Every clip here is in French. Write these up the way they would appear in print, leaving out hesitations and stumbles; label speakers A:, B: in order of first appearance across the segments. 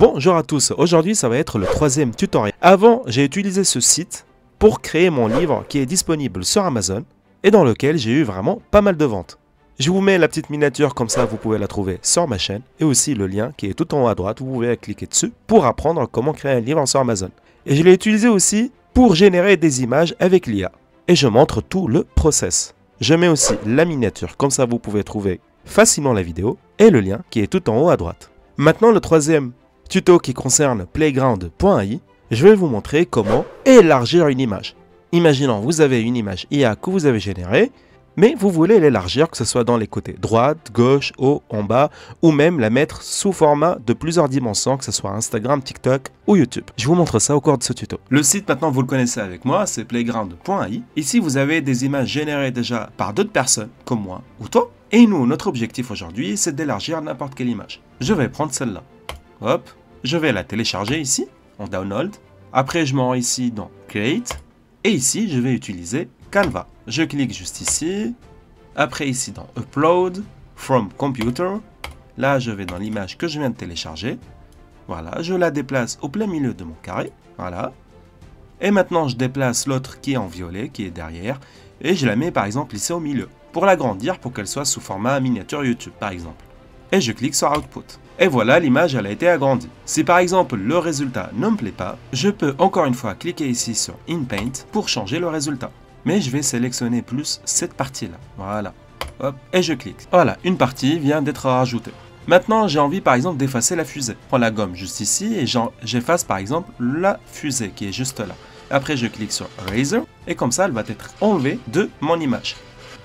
A: Bonjour à tous, aujourd'hui ça va être le troisième tutoriel. Avant, j'ai utilisé ce site pour créer mon livre qui est disponible sur Amazon et dans lequel j'ai eu vraiment pas mal de ventes. Je vous mets la petite miniature comme ça vous pouvez la trouver sur ma chaîne et aussi le lien qui est tout en haut à droite, vous pouvez cliquer dessus pour apprendre comment créer un livre sur Amazon. Et je l'ai utilisé aussi pour générer des images avec l'IA et je montre tout le process. Je mets aussi la miniature comme ça vous pouvez trouver facilement la vidéo et le lien qui est tout en haut à droite. Maintenant le troisième tuto qui concerne playground.ai, je vais vous montrer comment élargir une image. Imaginons vous avez une image IA que vous avez générée, mais vous voulez l'élargir, que ce soit dans les côtés droite, gauche, haut, en bas, ou même la mettre sous format de plusieurs dimensions, que ce soit Instagram, TikTok ou YouTube. Je vous montre ça au cours de ce tuto. Le site maintenant vous le connaissez avec moi, c'est playground.ai. Ici vous avez des images générées déjà par d'autres personnes, comme moi ou toi. Et nous, notre objectif aujourd'hui, c'est d'élargir n'importe quelle image. Je vais prendre celle-là. Hop, je vais la télécharger ici, en download. Après, je me rends ici dans Create. Et ici, je vais utiliser Canva. Je clique juste ici. Après, ici dans Upload, From Computer. Là, je vais dans l'image que je viens de télécharger. Voilà, je la déplace au plein milieu de mon carré. Voilà. Et maintenant, je déplace l'autre qui est en violet, qui est derrière. Et je la mets par exemple ici au milieu. Pour l'agrandir, pour qu'elle soit sous format miniature YouTube, par exemple. Et je clique sur Output. Et voilà, l'image elle a été agrandie. Si par exemple le résultat ne me plaît pas, je peux encore une fois cliquer ici sur InPaint pour changer le résultat. Mais je vais sélectionner plus cette partie-là. Voilà. Hop, et je clique. Voilà, une partie vient d'être rajoutée. Maintenant, j'ai envie par exemple d'effacer la fusée. Je prends la gomme juste ici et j'efface par exemple la fusée qui est juste là. Après, je clique sur Eraser et comme ça, elle va être enlevée de mon image.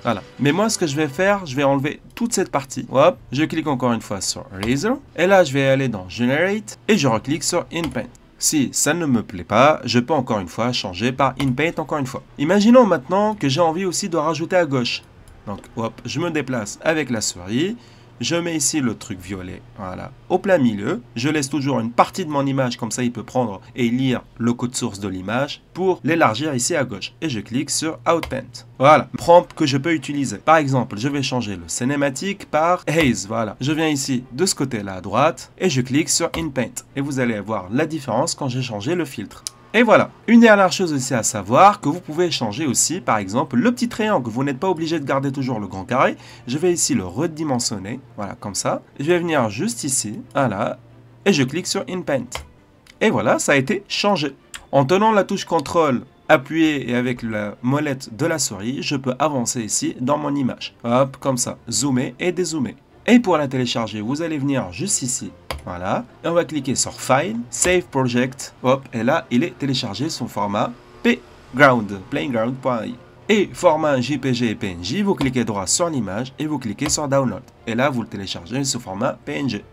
A: Voilà. Mais moi, ce que je vais faire, je vais enlever toute cette partie. Hop, je clique encore une fois sur Eraser. Et là, je vais aller dans Generate et je reclique sur InPaint. Si ça ne me plaît pas, je peux encore une fois changer par InPaint encore une fois. Imaginons maintenant que j'ai envie aussi de rajouter à gauche. Donc, hop, je me déplace avec la souris. Je mets ici le truc violet, voilà, au plein milieu. Je laisse toujours une partie de mon image, comme ça il peut prendre et lire le code source de l'image pour l'élargir ici à gauche. Et je clique sur Outpaint. Voilà, prompt que je peux utiliser. Par exemple, je vais changer le cinématique par Haze, voilà. Je viens ici de ce côté-là à droite et je clique sur InPaint. Et vous allez voir la différence quand j'ai changé le filtre. Et voilà, une dernière chose aussi à savoir, que vous pouvez changer aussi, par exemple, le petit triangle. Vous n'êtes pas obligé de garder toujours le grand carré. Je vais ici le redimensionner, voilà, comme ça. Je vais venir juste ici, voilà, et je clique sur InPaint. Et voilà, ça a été changé. En tenant la touche CTRL appuyée et avec la molette de la souris, je peux avancer ici dans mon image. Hop, comme ça, zoomer et dézoomer. Et pour la télécharger, vous allez venir juste ici. Voilà, et on va cliquer sur File, Save Project, hop, et là, il est téléchargé sous format playground.ai. Et format JPG et PNG, vous cliquez droit sur l'image et vous cliquez sur Download. Et là, vous le téléchargez sous format PNG.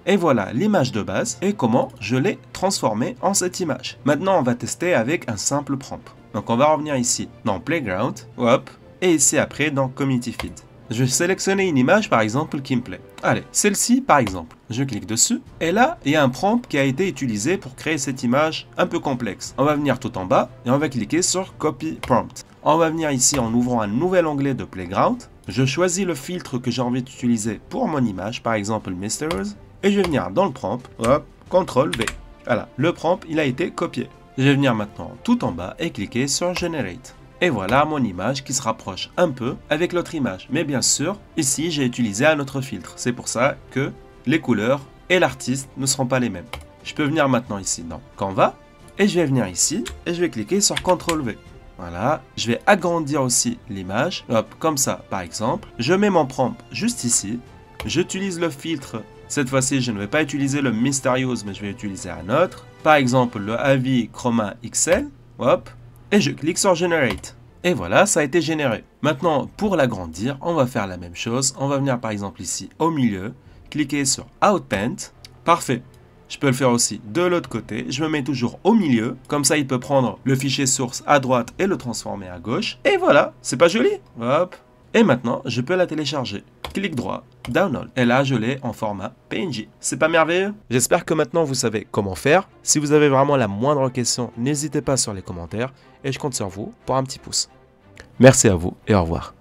A: Et voilà l'image de base et comment je l'ai transformée en cette image. Maintenant, on va tester avec un simple prompt. Donc, on va revenir ici dans Playground, hop, et ici après dans Community Feed. Je vais sélectionner une image par exemple qui me plaît. Allez, celle-ci par exemple. Je clique dessus et là, il y a un prompt qui a été utilisé pour créer cette image un peu complexe. On va venir tout en bas et on va cliquer sur Copy Prompt. On va venir ici en ouvrant un nouvel onglet de Playground. Je choisis le filtre que j'ai envie d'utiliser pour mon image, par exemple Mysterious. Et je vais venir dans le prompt, hop, CTRL V. Voilà, le prompt il a été copié. Je vais venir maintenant tout en bas et cliquer sur Generate. Et voilà mon image qui se rapproche un peu avec l'autre image. Mais bien sûr, ici j'ai utilisé un autre filtre. C'est pour ça que les couleurs et l'artiste ne seront pas les mêmes. Je peux venir maintenant ici dans Canva. Et je vais venir ici et je vais cliquer sur CTRL V. Voilà, je vais agrandir aussi l'image. Hop, comme ça par exemple. Je mets mon prompt juste ici. J'utilise le filtre. Cette fois-ci, je ne vais pas utiliser le Mysterious, mais je vais utiliser un autre. Par exemple, le Avi Chroma XL. Hop. Et je clique sur Generate. Et voilà, ça a été généré. Maintenant, pour l'agrandir, on va faire la même chose. On va venir par exemple ici au milieu, cliquer sur Outpaint. Parfait. Je peux le faire aussi de l'autre côté. Je me mets toujours au milieu. Comme ça, il peut prendre le fichier source à droite et le transformer à gauche. Et voilà, c'est pas joli. Hop. Et maintenant, je peux la télécharger. Clic droit, Download. Et là, je l'ai en format PNG. C'est pas merveilleux? J'espère que maintenant, vous savez comment faire. Si vous avez vraiment la moindre question, n'hésitez pas sur les commentaires. Et je compte sur vous pour un petit pouce. Merci à vous et au revoir.